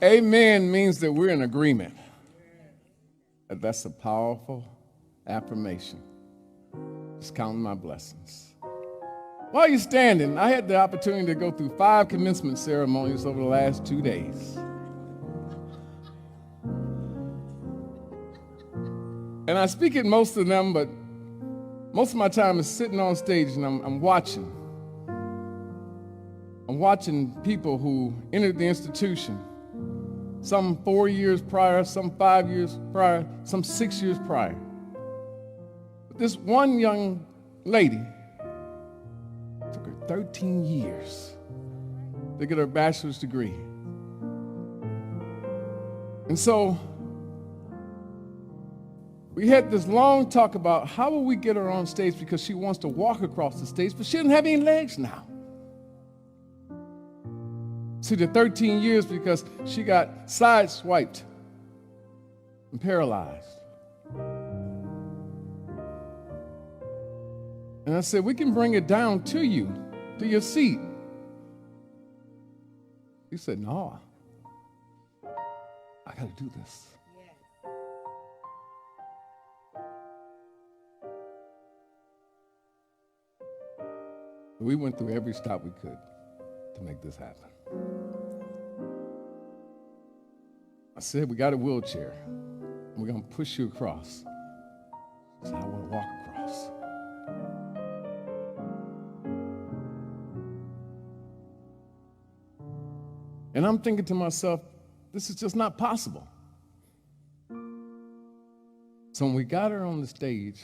Amen means that we're in agreement. That's a powerful affirmation. Just counting my blessings. While you're standing, I had the opportunity to go through 5 commencement ceremonies over the last 2 days. And I speak at most of them, but most of my time is sitting on stage and I'm watching. I'm watching people who entered the institution, some 4 years prior, some 5 years prior, some 6 years prior. But this one young lady, it took her 13 years to get her bachelor's degree. And so we had this long talk about how will we get her on stage because she wants to walk across the stage, but she doesn't have any legs now. See, the 13 years because she got sideswiped and paralyzed. And I said, we can bring it down to you, to your seat. He said, no, I got to do this. We went through every stop we could to make this happen. I said, we got a wheelchair. And we're going to push you across. She said, I want to walk across. And I'm thinking to myself, this is just not possible. So when we got her on the stage,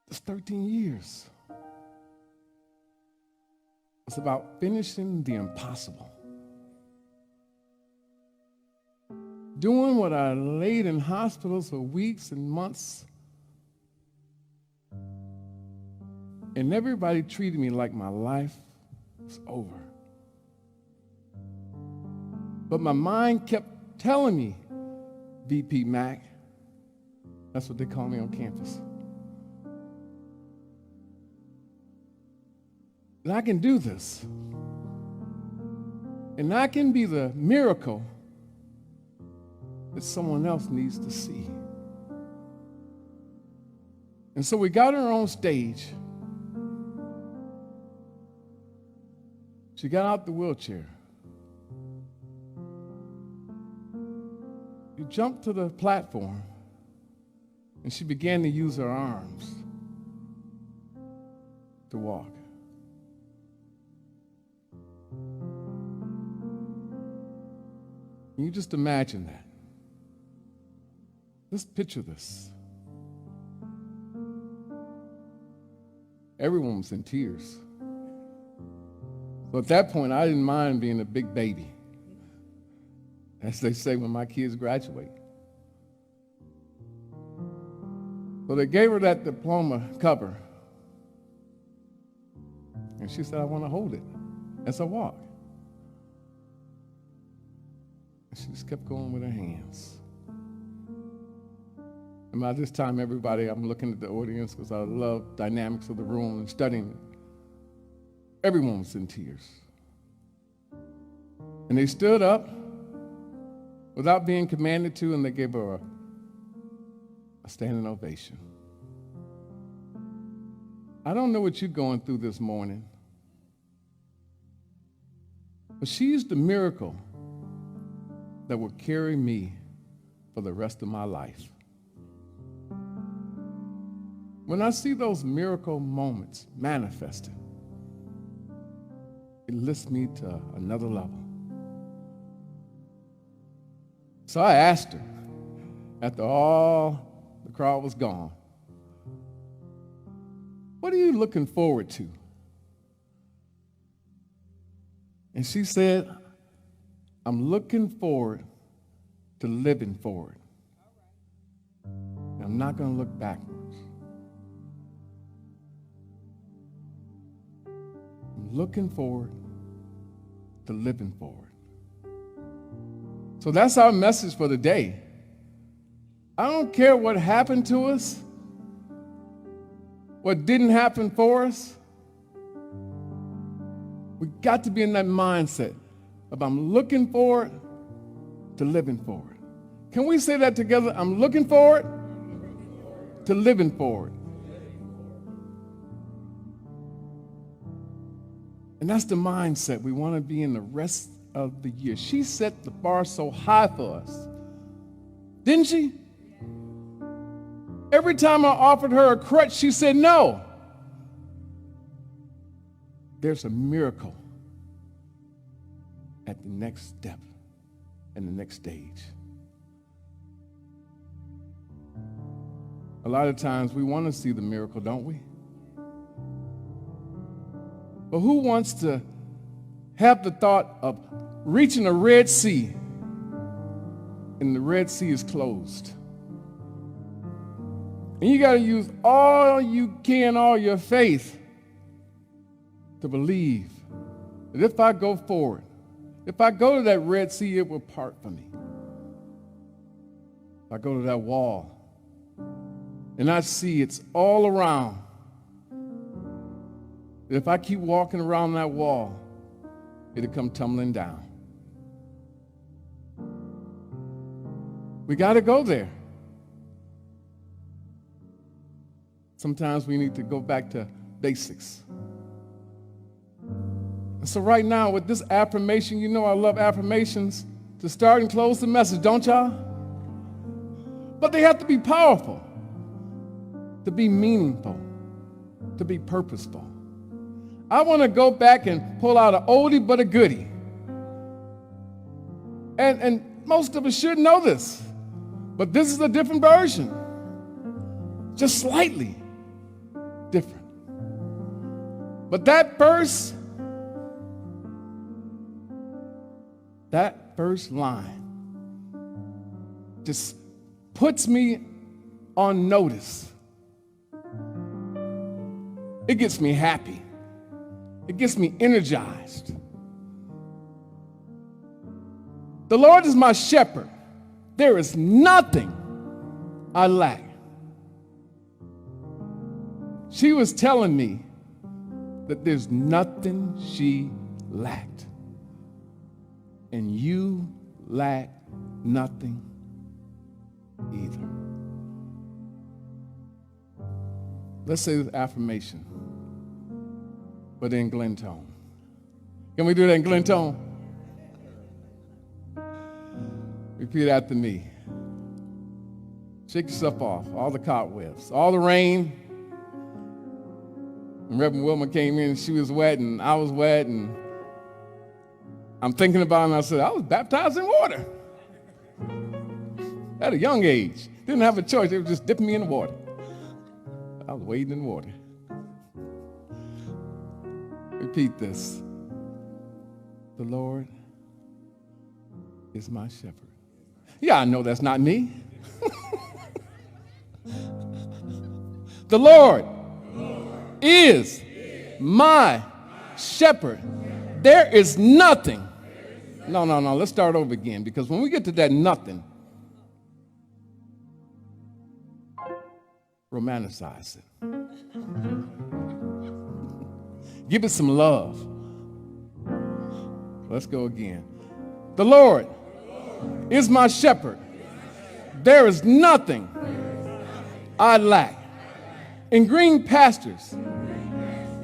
it's 13 years. It's about finishing the impossible. Doing what I laid in hospitals for weeks and months. And everybody treated me like my life was over. But my mind kept telling me, VP Mac, that's what they call me on campus, that I can do this. And I can be the miracle that someone else needs to see. And so we got her on stage. She got out the wheelchair. She jumped to the platform and she began to use her arms to walk. Can you just imagine that? Just picture this. Everyone was in tears. So at that point, I didn't mind being a big baby, as they say when my kids graduate. So they gave her that diploma cover. And she said, I want to hold it as I walk. And she just kept going with her hands. And by this time, everybody, I'm looking at the audience because I love dynamics of the room and studying. Everyone was in tears. And they stood up without being commanded to, and they gave her a standing ovation. I don't know what you're going through this morning, but she's the miracle that will carry me for the rest of my life. When I see those miracle moments manifested, it lifts me to another level. So I asked her, after all the crowd was gone, what are you looking forward to? And she said, I'm looking forward to living forward. I'm not going to look backwards. I'm looking forward to living forward. So that's our message for the day. I don't care what happened to us, what didn't happen for us. We got to be in that mindset of I'm looking forward to living forward. Can we say that together? I'm looking forward to living forward. And that's the mindset we want to be in the rest of the year. She set the bar so high for us, didn't she? Every time I offered her a crutch, she said no. There's a miracle at the next step and the next stage. A lot of times we want to see the miracle, don't we? But who wants to have the thought of reaching a Red Sea and the Red Sea is closed? And you got to use all you can, all your faith, to believe that if I go forward, if I go to that Red Sea, it will part for me. If I go to that wall and I see it's all around, that if I keep walking around that wall, it'll come tumbling down. We got to go there. Sometimes we need to go back to basics. And so right now with this affirmation, you know I love affirmations to start and close the message, don't y'all? But they have to be powerful, to be meaningful, to be purposeful. I want to go back and pull out an oldie but a goodie. And most of us should know this, but this is a different version, just slightly different. But that first line just puts me on notice. It gets me happy. It gets me energized. The Lord is my shepherd. There is nothing I lack. She was telling me that there's nothing she lacked. And you lack nothing either. Let's say this affirmation, but in Glen tone. Can we do that in Glen tone? Repeat after me. Shake yourself off, all the cobwebs, all the rain. When Reverend Wilma came in, she was wet and I was wet, and I'm thinking about it, and I said, I was baptized in water at a young age. Didn't have a choice. They were just dipping me in the water. I was wading in water. Repeat this. The Lord is my shepherd. Yeah, I know that's not me. The Lord is my shepherd. There is nothing. No. Let's start over again, because when we get to that nothing, romanticize it. Give it some love. Let's go again. The Lord is my shepherd. There is nothing I lack. In green pastures,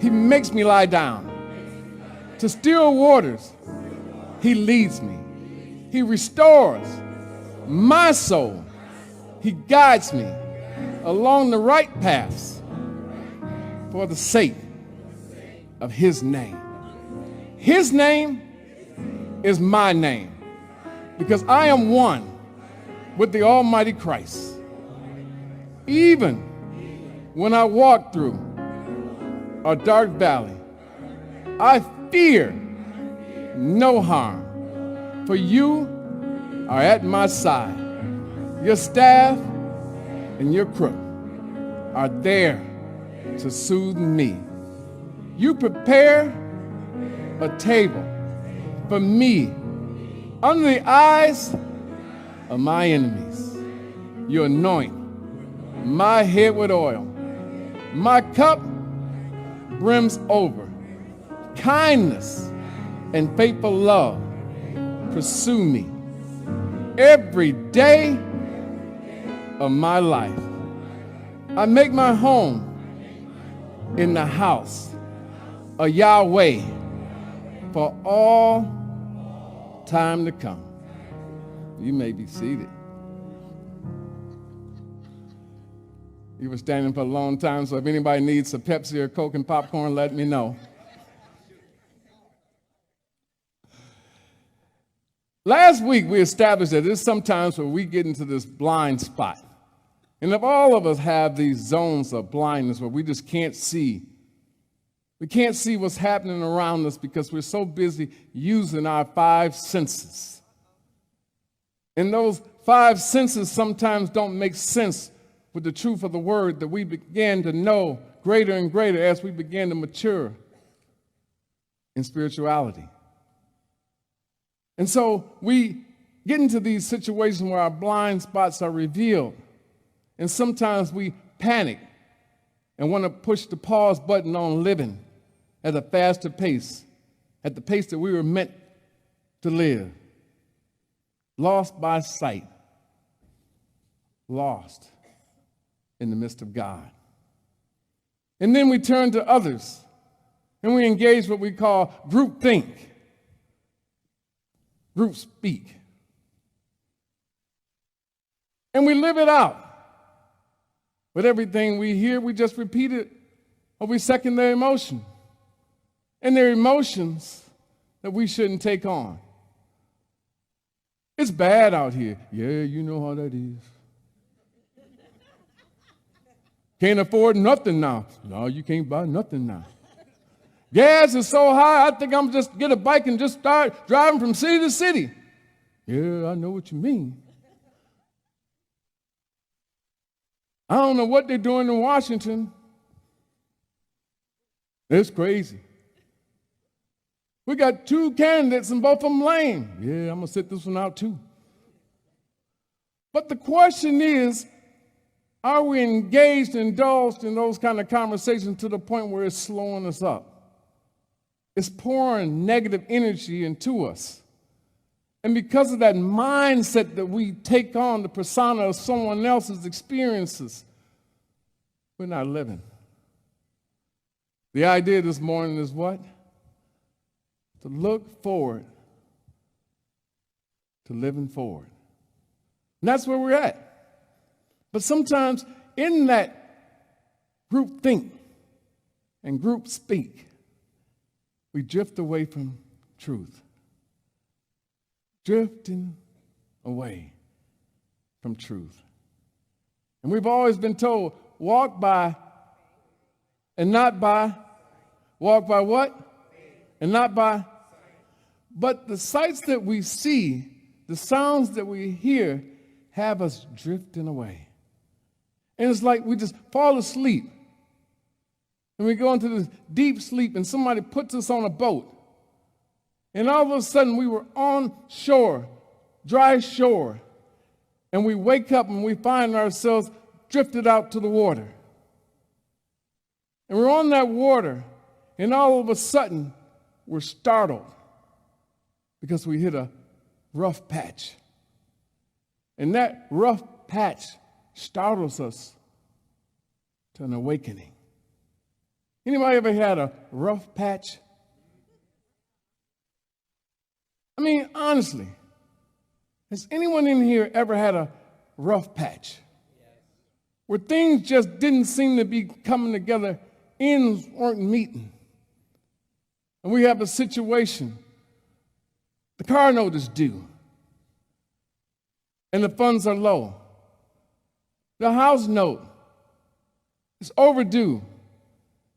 He makes me lie down. To still waters, He leads me. He restores my soul. He guides me along the right paths for the sake of His name. His name is my name, because I am one with the Almighty Christ. Even when I walk through a dark valley, I fear no harm, for you are at my side. Your staff and your crook are there to soothe me. You prepare a table for me under the eyes of my enemies. You anoint my head with oil. My cup brims over. kindness and faithful love pursue me every day of my life. I make my home in the house of Yahweh for all time to come. You may be seated. You were standing for a long time, so if anybody needs a Pepsi or Coke and popcorn, let me know. Last week, we established that there's sometimes where we get into this blind spot. And if all of us have these zones of blindness where we just can't see, we can't see what's happening around us because we're so busy using our five senses. And those five senses sometimes don't make sense with the truth of the word that we began to know greater and greater as we began to mature in spirituality. And so we get into these situations where our blind spots are revealed. And sometimes we panic and want to push the pause button on living at a faster pace, at the pace that we were meant to live. Lost by sight, lost in the midst of God. And then we turn to others and we engage what we call group think. Group speak. And we live it out. With everything we hear, we just repeat it or we second their emotion. And they're emotions that we shouldn't take on. It's bad out here. Yeah, you know how that is. Can't afford nothing now. No, you can't buy nothing now. Gas is so high, I think I'm just get a bike and just start driving from city to city. Yeah, I know what you mean. I don't know what they're doing in Washington. It's crazy. We got two candidates and both of them lame. Yeah, I'm going to sit this one out too. But the question is, are we engaged, indulged in those kind of conversations to the point where it's slowing us up? It's pouring negative energy into us. And because of that mindset that we take on the persona of someone else's experiences, we're not living. The idea this morning is what? To look forward to living forward. And that's where we're at. But sometimes in that group think and group speak, we drift away from truth. Drifting away from truth. And we've always been told, walk by and not by. Walk by what? And not by. But the sights that we see, the sounds that we hear, have us drifting away. And it's like we just fall asleep. And we go into this deep sleep and somebody puts us on a boat. And all of a sudden we were on shore, dry shore. And we wake up and we find ourselves drifted out to the water. And we're on that water and all of a sudden we're startled because we hit a rough patch. And that rough patch startles us to an awakening. Anybody ever had a rough patch? I mean, honestly, has anyone in here ever had a rough patch? Where things just didn't seem to be coming together, ends weren't meeting. And we have a situation, the car note is due, and the funds are low. The house note is overdue.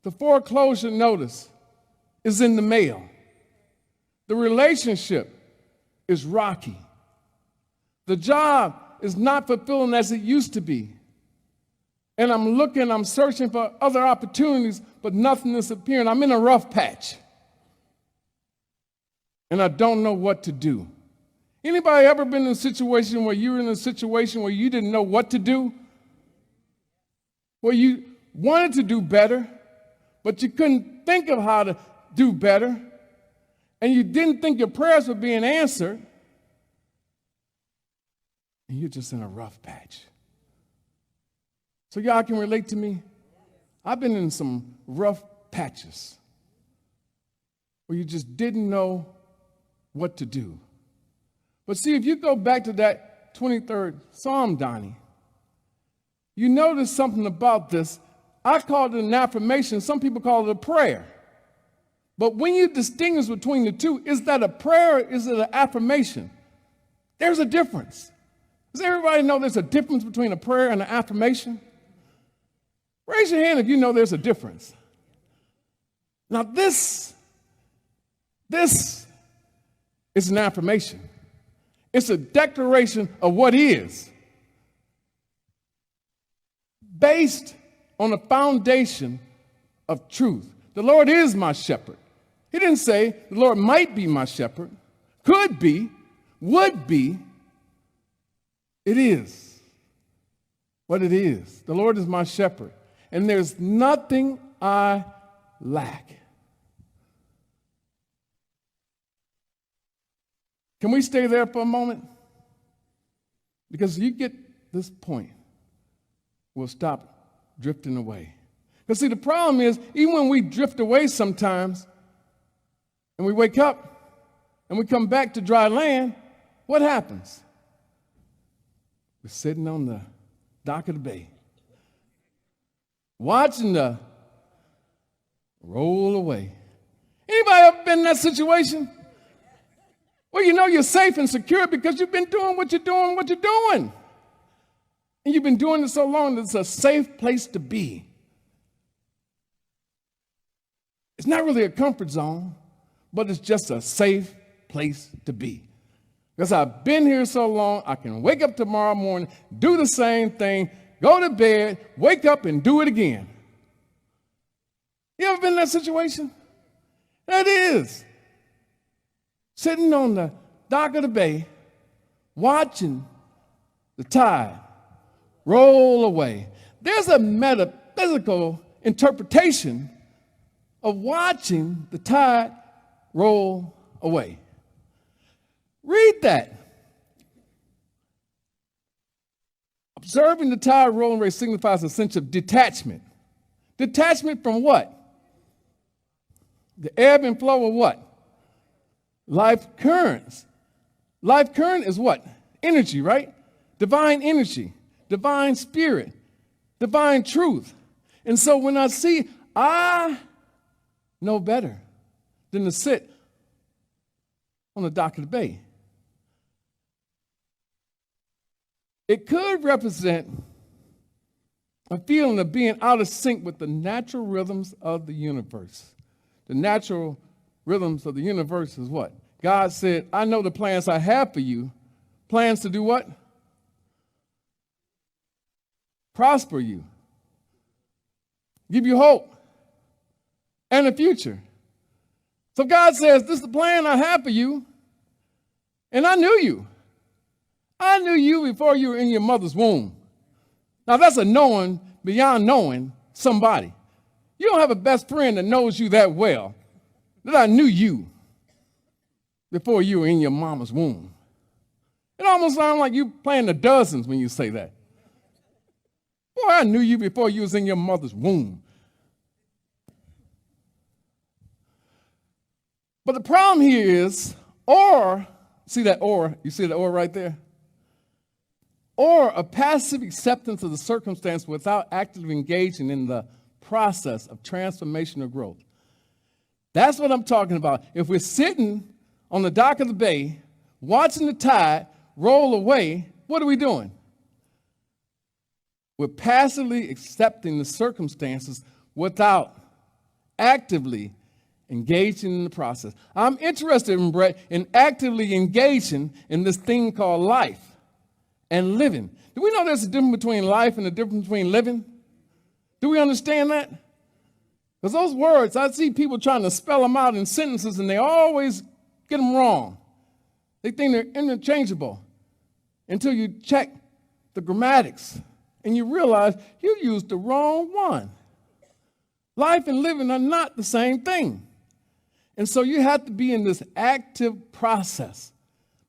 The foreclosure notice is in the mail. The relationship is rocky. The job is not fulfilling as it used to be. And I'm searching for other opportunities, but nothing is appearing. I'm in a rough patch. And I don't know what to do. Anybody ever been in a situation where you were in a situation where you didn't know what to do? Where you wanted to do better, but you couldn't think of how to do better, and you didn't think your prayers were being answered, and you're just in a rough patch. So y'all can relate to me? I've been in some rough patches where you just didn't know what to do. But see, if you go back to that 23rd Psalm, Donnie, you notice something about this. I call it an affirmation. Some people call it a prayer. But when you distinguish between the two, is that a prayer or is it an affirmation? There's a difference. Does everybody know there's a difference between a prayer and an affirmation? Raise your hand if you know there's a difference. Now this is an affirmation. It's a declaration of what is, based on a foundation of truth. The Lord is my shepherd. He didn't say the Lord might be my shepherd, could be, would be. It is what it is. The Lord is my shepherd, and there's nothing I lack. Can we stay there for a moment? Because you get this point, we'll stop drifting away. Because see, the problem is, even when we drift away sometimes, and we wake up, and we come back to dry land, what happens? We're sitting on the dock of the bay, watching the roll away. Anybody ever been in that situation? Well, you know you're safe and secure because you've been doing what you're doing. And you've been doing it so long that it's a safe place to be. It's not really a comfort zone, but it's just a safe place to be. Because I've been here so long, I can wake up tomorrow morning, do the same thing, go to bed, wake up and do it again. You ever been in that situation? That is. Sitting on the dock of the bay, watching the tide roll away. There's a metaphysical interpretation of watching the tide roll away. Read that. Observing the tide rolling away signifies a sense of detachment. Detachment from what? The ebb and flow of what? Life currents. Life current is what? Energy, right? Divine energy, divine spirit, divine truth. And so when I see, I know better than to sit on the dock of the bay. It could represent a feeling of being out of sync with the natural rhythms of the universe. The natural rhythms of the universe is what? God said, I know the plans I have for you. Plans to do what? Prosper you. Give you hope and a future. So God says, this is the plan I have for you. And I knew you. I knew you before you were in your mother's womb. Now that's a knowing beyond knowing somebody. You don't have a best friend that knows you that well. That I knew you before you were in your mama's womb. It almost sounds like you playing the dozens when you say that. Boy, I knew you before you was in your mother's womb. But the problem here is, or, see that or, you see that or right there? Or a passive acceptance of the circumstance without actively engaging in the process of transformation or growth. That's what I'm talking about. If we're sitting on the dock of the bay, watching the tide roll away, what are we doing? We're passively accepting the circumstances without actively engaging in the process. I'm interested, Brett, in actively engaging in this thing called life and living. Do we know there's a difference between life and a difference between living? Do we understand that? Because those words, I see people trying to spell them out in sentences, and they always get them wrong. They think they're interchangeable until you check the grammatics, and you realize you used the wrong one. Life and living are not the same thing. And so you have to be in this active process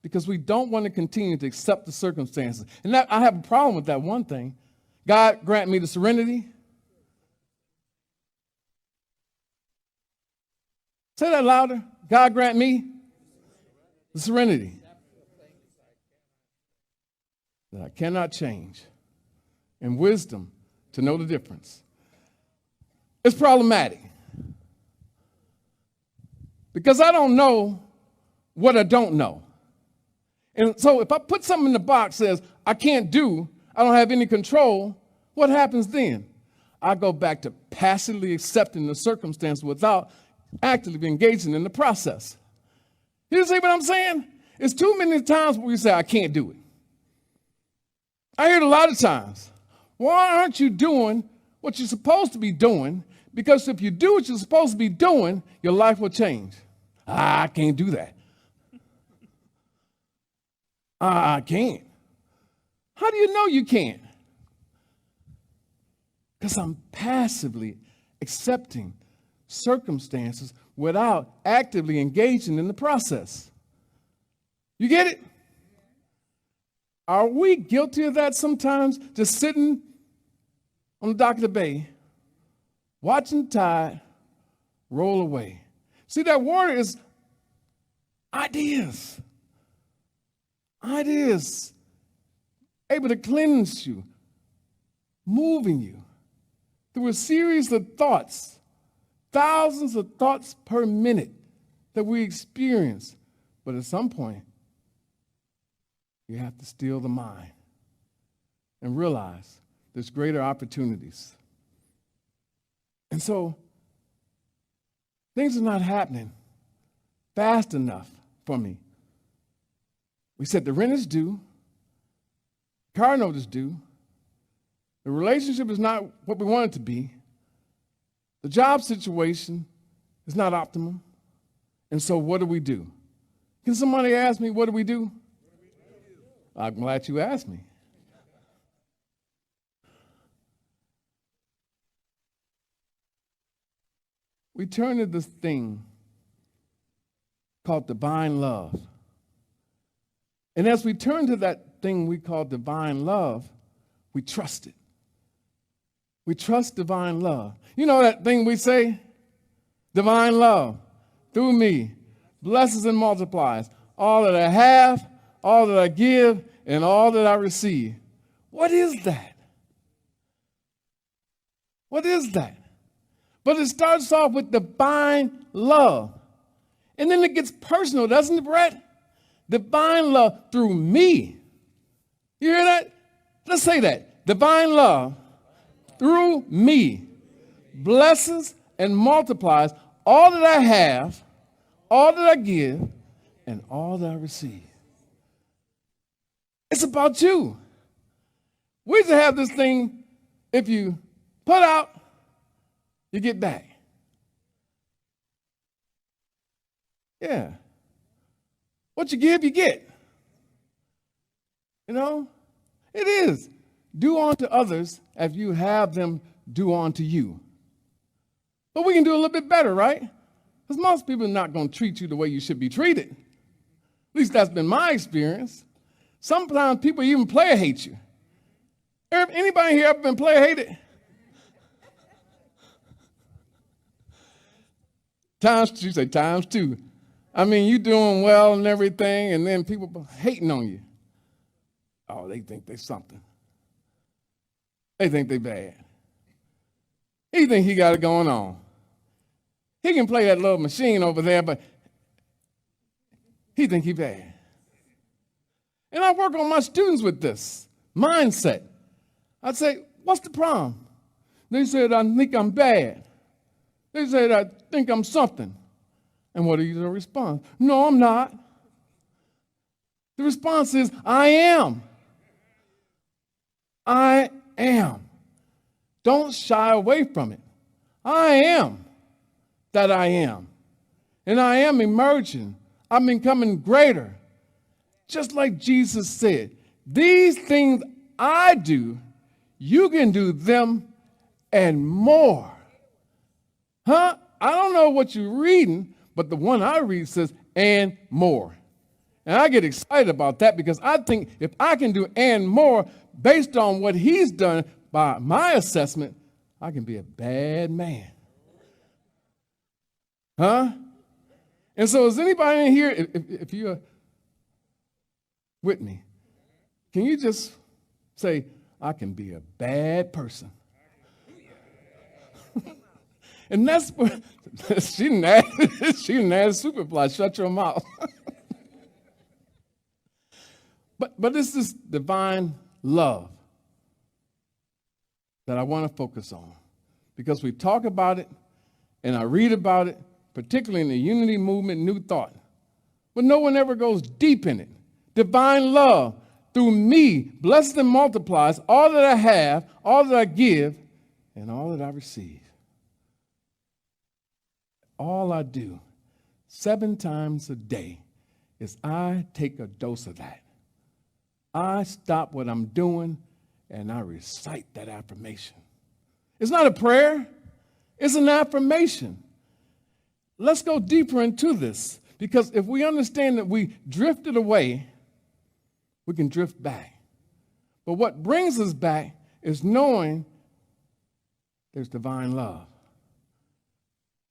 because we don't want to continue to accept the circumstances. And I have a problem with that one thing. God grant me the serenity. Say that louder. God grant me the serenity that I cannot change, and wisdom to know the difference. It's problematic because I don't know what I don't know. And so if I put something in the box that says I can't do, I don't have any control, what happens then? I go back to passively accepting the circumstance without actively engaging in the process. You see what I'm saying? It's too many times where we say, I can't do it. I hear it a lot of times. Why aren't you doing what you're supposed to be doing? Because if you do what you're supposed to be doing, your life will change. I can't do that. I can't. How do you know you can't? Because I'm passively accepting circumstances without actively engaging in the process. You get it? Are we guilty of that sometimes? Just sitting on the dock of the bay, watching the tide roll away. See, that water is ideas. Ideas able to cleanse you, moving you through a series of thoughts, thousands of thoughts per minute that we experience. But at some point, you have to still the mind and realize there's greater opportunities. And so things are not happening fast enough for me. We said the rent is due, car note is due, the relationship is not what we want it to be, the job situation is not optimum, and so what do we do? Can somebody ask me, what do we do? I'm glad you asked me. We turn to this thing called divine love. And as we turn to that thing we call divine love, we trust it. We trust divine love. You know that thing we say? Divine love, through me, blesses and multiplies all that I have, all that I give, and all that I receive. What is that? What is that? But it starts off with divine love. And then it gets personal, doesn't it, Brett? Divine love through me. You hear that? Let's say that. Divine love through me blesses and multiplies all that I have, all that I give, and all that I receive. It's about you. We used to have this thing, if you put out, you get back. Yeah. What you give, you get. You know, it is. Do unto others as you have them do unto you. But we can do a little bit better, right? Because most people are not going to treat you the way you should be treated. At least that's been my experience. Sometimes people even player hate you. Anybody here ever been player hated? You say times two. I mean, you doing well and everything, and then people hating on you. Oh, they think they're something. They think they bad. He think he got it going on. He can play that little machine over there, but he think he bad. And I work on my students with this mindset. I'd say, what's the problem? They said, I think I'm bad. They said, I think I'm something. And what is the response? No, I'm not. The response is, I am. I am. Don't shy away from it. I am that I am. And I am emerging. I'm becoming greater. Just like Jesus said, these things I do, you can do them and more. Huh? I don't know what you're reading, But the one I read says, and more. And I get excited about that because I think if I can do and more based on what he's done by my assessment, I can be a bad man. Huh? And so is anybody in here, if you're with me, can you just say, I can be a bad person? And that's what, she didn't add Superfly, shut your mouth. But it's this divine love that I want to focus on, because we talk about it and I read about it, particularly in the unity movement, New Thought, but no one ever goes deep in it. Divine love through me blesses and multiplies all that I have, all that I give, and all that I receive. All I do 7 times a day is I take a dose of that. I stop what I'm doing and I recite that affirmation. It's not a prayer, it's an affirmation. Let's go deeper into this, because if we understand that we drifted away, we can drift back. But what brings us back is knowing there's divine love.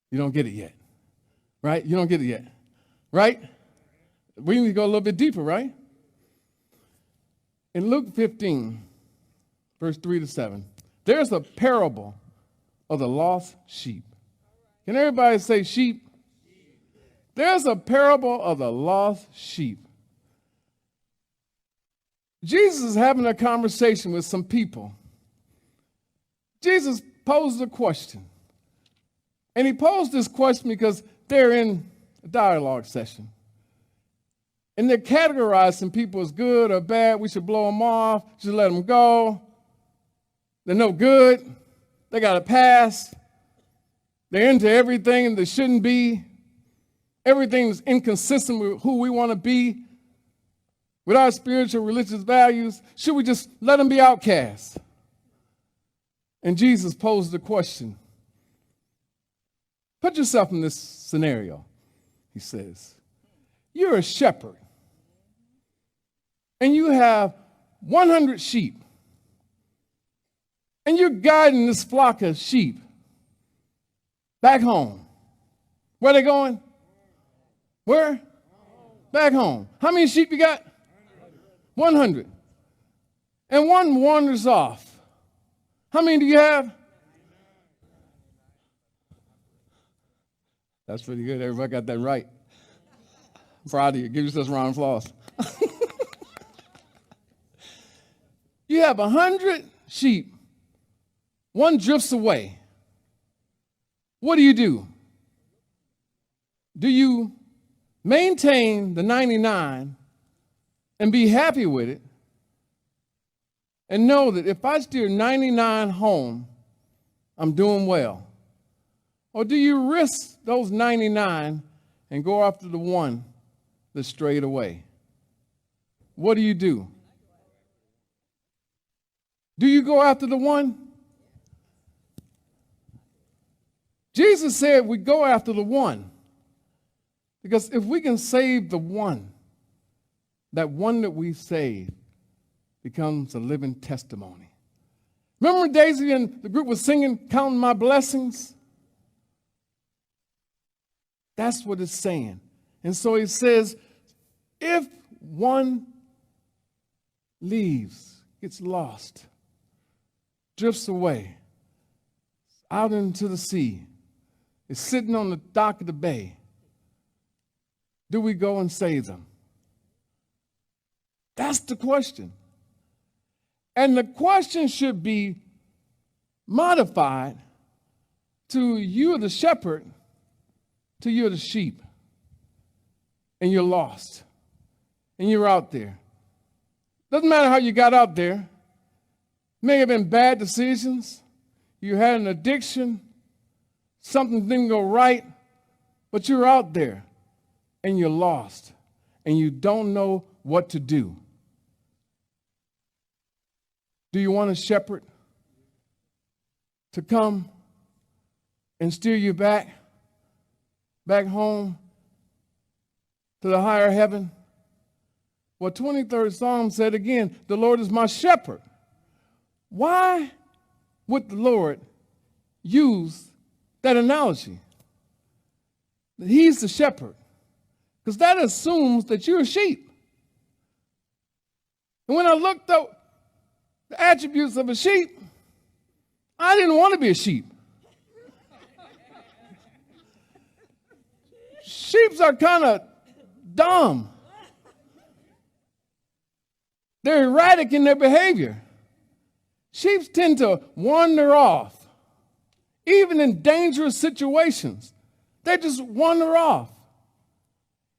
You don't get it yet, right? You don't get it yet, right? We need to go a little bit deeper, right? In Luke 15, verse 3-7, there's a parable of the lost sheep. Can everybody say sheep? There's a parable of the lost sheep. Jesus is having a conversation with some people. Jesus posed a question. And he posed this question because they're in a dialogue session. And they're categorizing people as good or bad. We should blow them off. Should let them go. They're no good. They got a pass. They're into everything that shouldn't be. Everything is inconsistent with who we want to be, with our spiritual, religious values. Should we just let them be outcasts? And Jesus posed the question. Put yourself in this scenario, he says. You're a shepherd, and you have 100 sheep, and you're guiding this flock of sheep back home. Where are they going? Where? Back home. How many sheep you got? 100. And one wanders off. How many do you have? That's pretty good. Everybody got that right. I'm proud of you. Give yourself a round of applause. You have 100 sheep. One drifts away. What do? Do you maintain the 99 and be happy with it and know that if I steer 99 home, I'm doing well? Or do you risk those 99 and go after the one that strayed away? What do? Do you go after the one? Jesus said we go after the one. Because if we can save the one, that one that we saved becomes a living testimony. Remember Daisy and the group was singing, Counting My Blessings? That's what it's saying. And so he says, if one leaves, gets lost, drifts away, out into the sea, is sitting on the dock of the bay, do we go and save them? That's the question. And the question should be modified to you, the shepherd, to you're the sheep, and you're lost, and you're out there. Doesn't matter how you got out there. May have been bad decisions. You had an addiction. Something didn't go right, but you're out there, and you're lost, and you don't know what to do. Do you want a shepherd to come and steer you back? back home to the higher heaven? Well, 23rd Psalm said again, the Lord is my shepherd. Why would the Lord use that analogy? That he's the shepherd. Because that assumes that you're a sheep. And when I looked up the attributes of a sheep, I didn't want to be a sheep. Sheeps are kind of dumb. They're erratic in their behavior. Sheep tend to wander off, even in dangerous situations. They just wander off.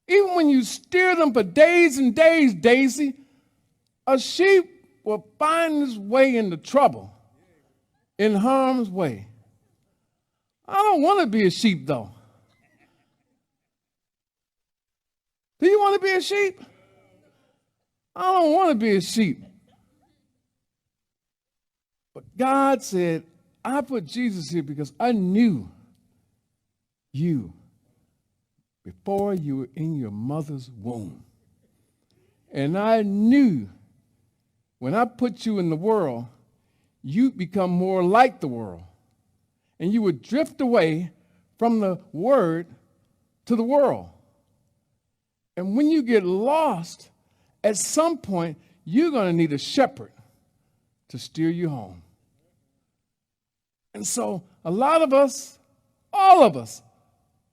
Even when you steer them for days and days, Daisy, a sheep will find his way into trouble, in harm's way. I don't want to be a sheep, though. Do you want to be a sheep? I don't want to be a sheep. But God said, I put Jesus here because I knew you before you were in your mother's womb. And I knew when I put you in the world, you'd become more like the world. And you would drift away from the word to the world. And when you get lost, at some point, you're going to need a shepherd to steer you home. And so a lot of us, all of us,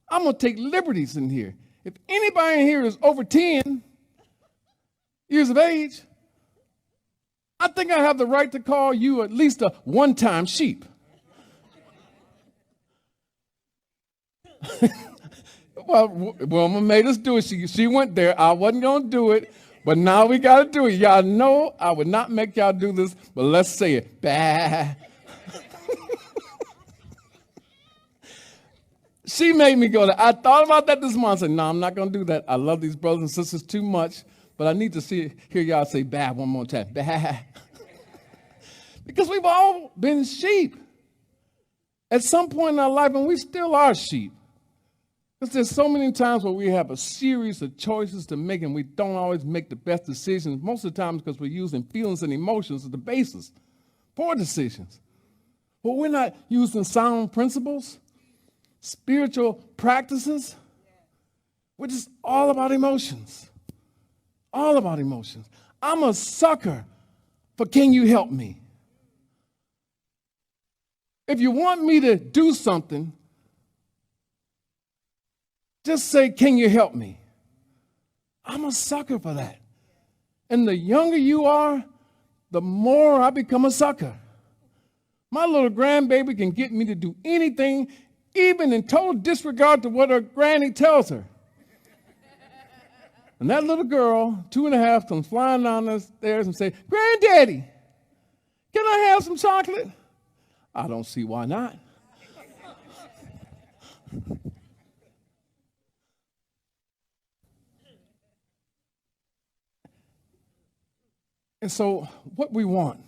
I'm going to take liberties in here. If anybody in here is over 10 years of age, I think I have the right to call you at least a one-time sheep. Well, Wilma made us do it. She went there. I wasn't going to do it, but now we got to do it. Y'all know I would not make y'all do this, but let's say it. Bah. She made me go there. I thought about that this morning. I said, no, I'm not going to do that. I love these brothers and sisters too much, but I need to hear y'all say bah one more time. Bah. Because we've all been sheep at some point in our life, and we still are sheep. Because there's so many times where we have a series of choices to make, and we don't always make the best decisions, most of the time because we're using feelings and emotions as the basis for decisions. But we're not using sound principles, spiritual practices. We're just all about emotions. All about emotions. I'm a sucker for can you help me? If you want me to do something, just say, can you help me? I'm a sucker for that. And the younger you are, the more I become a sucker. My little grandbaby can get me to do anything, even in total disregard to what her granny tells her. And that little girl, 2.5, comes flying down the stairs and say, Granddaddy, can I have some chocolate? I don't see why not. And so what we want,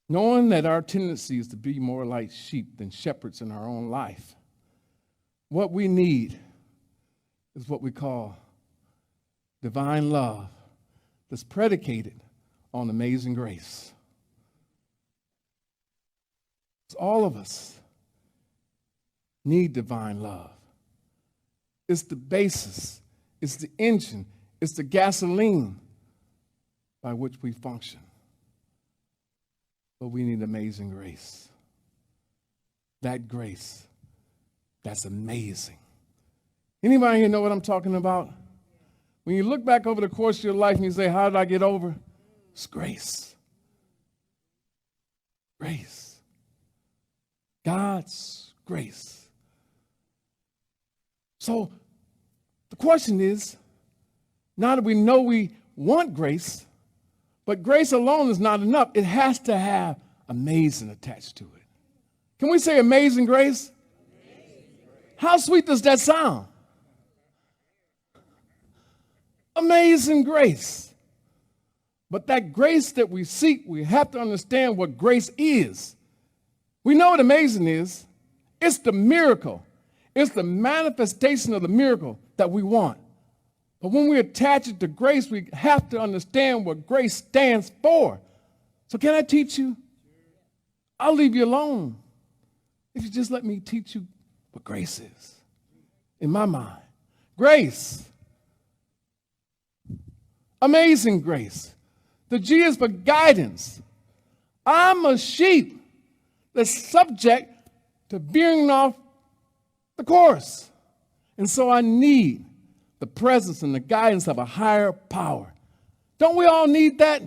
knowing that our tendency is to be more like sheep than shepherds in our own life, what we need is what we call divine love that's predicated on amazing grace. So all of us need divine love. It's the basis, it's the engine, it's the gasoline by which we function. But we need amazing grace. That grace, that's amazing. Anybody here know what I'm talking about? When you look back over the course of your life and you say, how did I get over? It's grace. Grace. God's grace. So the question is, now that we know we want grace, but grace alone is not enough. It has to have amazing attached to it. Can we say amazing grace? How sweet does that sound? Amazing grace. But that grace that we seek, we have to understand what grace is. We know what amazing is. It's the miracle. It's the manifestation of the miracle that we want. But when we attach it to grace, we have to understand what grace stands for. So can I teach you? I'll leave you alone if you just let me teach you what grace is in my mind. Grace. Amazing grace. The G is for guidance. I'm a sheep that's subject to veering off the course. And so I need the presence and the guidance of a higher power. Don't we all need that?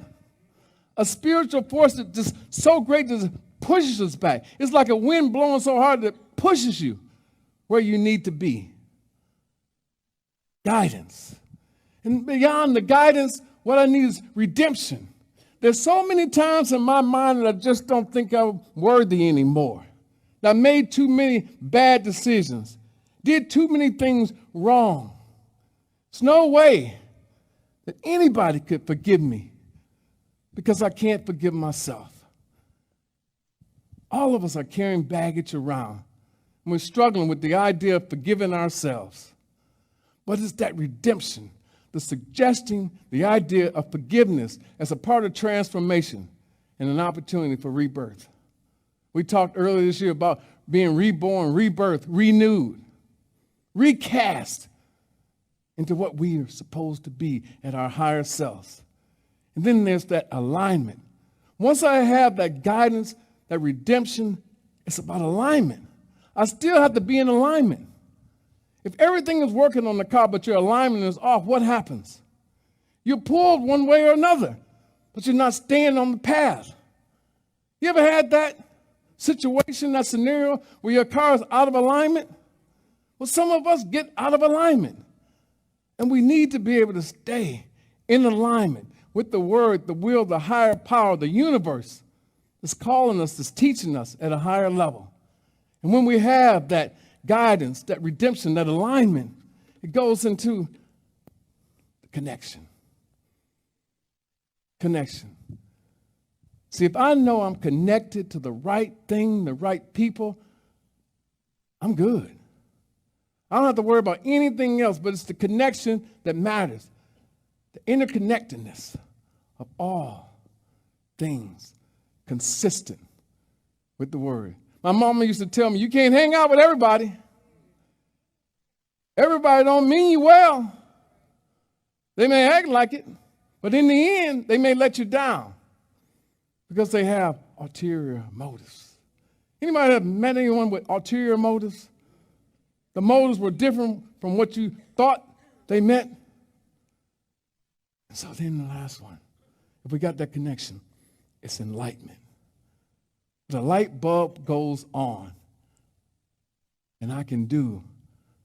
A spiritual force that's just so great that it pushes us back. It's like a wind blowing so hard that pushes you where you need to be. Guidance. And beyond the guidance, what I need is redemption. There's so many times in my mind that I just don't think I'm worthy anymore. That I made too many bad decisions, did too many things wrong. There's no way that anybody could forgive me because I can't forgive myself. All of us are carrying baggage around, and we're struggling with the idea of forgiving ourselves. But it's that redemption, the suggesting the idea of forgiveness as a part of transformation and an opportunity for rebirth. We talked earlier this year about being reborn, rebirth, renewed, recast into what we are supposed to be at our higher selves. And then there's that alignment. Once I have that guidance, that redemption, it's about alignment. I still have to be in alignment. If everything is working on the car, but your alignment is off, what happens? You're pulled one way or another, but you're not staying on the path. You ever had that situation, that scenario where your car is out of alignment? Well, some of us get out of alignment. And we need to be able to stay in alignment with the word, the will, the higher power, the universe that's calling us, that's teaching us at a higher level. And when we have that guidance, that redemption, that alignment, it goes into the connection. Connection. See, if I know I'm connected to the right thing, the right people, I'm good. I don't have to worry about anything else, but it's the connection that matters. The interconnectedness of all things consistent with the word. My mama used to tell me, you can't hang out with everybody. Everybody don't mean you well. They may act like it, but in the end, they may let you down because they have ulterior motives. Anybody have met anyone with ulterior motives? The motives were different from what you thought they meant. And so then the last one, if we got that connection, it's enlightenment. The light bulb goes on, and I can do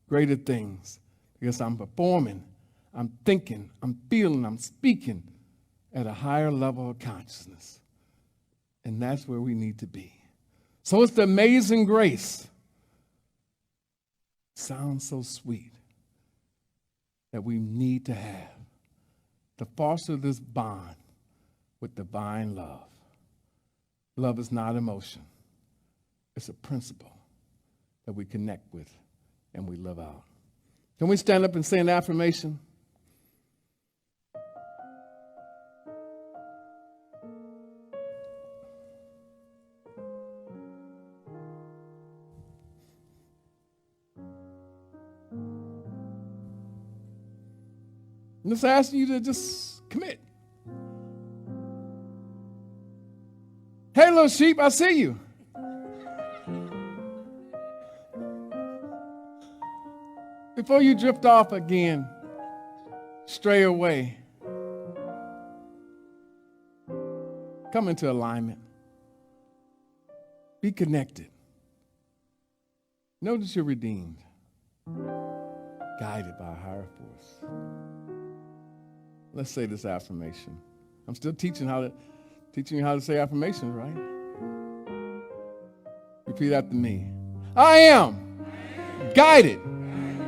greater things because I'm performing, I'm thinking, I'm feeling, I'm speaking at a higher level of consciousness. And that's where we need to be. So it's the amazing grace. Sounds so sweet that we need to have to foster this bond with divine love. Love is not emotion. It's a principle that we connect with and we live out. Can we stand up and say an affirmation? I'm just asking you to just commit. Hey, little sheep, I see you. Before you drift off again, stray away, come into alignment. Be connected. Know that you're redeemed, guided by a higher force. Let's say this affirmation. I'm still teaching you how to say affirmations, right? Repeat after me. I am guided,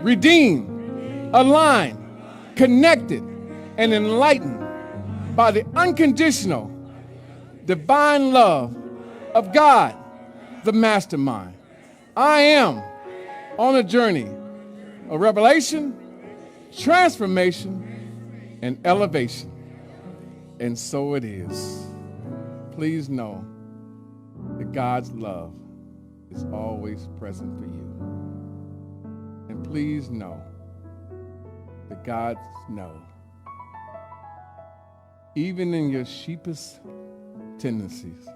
redeemed, aligned, connected, and enlightened by the unconditional, divine love of God, the mastermind. I am on a journey of revelation, transformation, and elevation. And so it is. Please know that God's love is always present for you. And please know that God knows, even in your sheepish tendencies,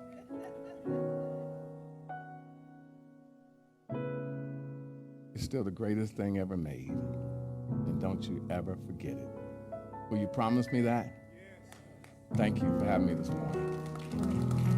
it's still the greatest thing ever made. And don't you ever forget it. Will you promise me that? Thank you for having me this morning.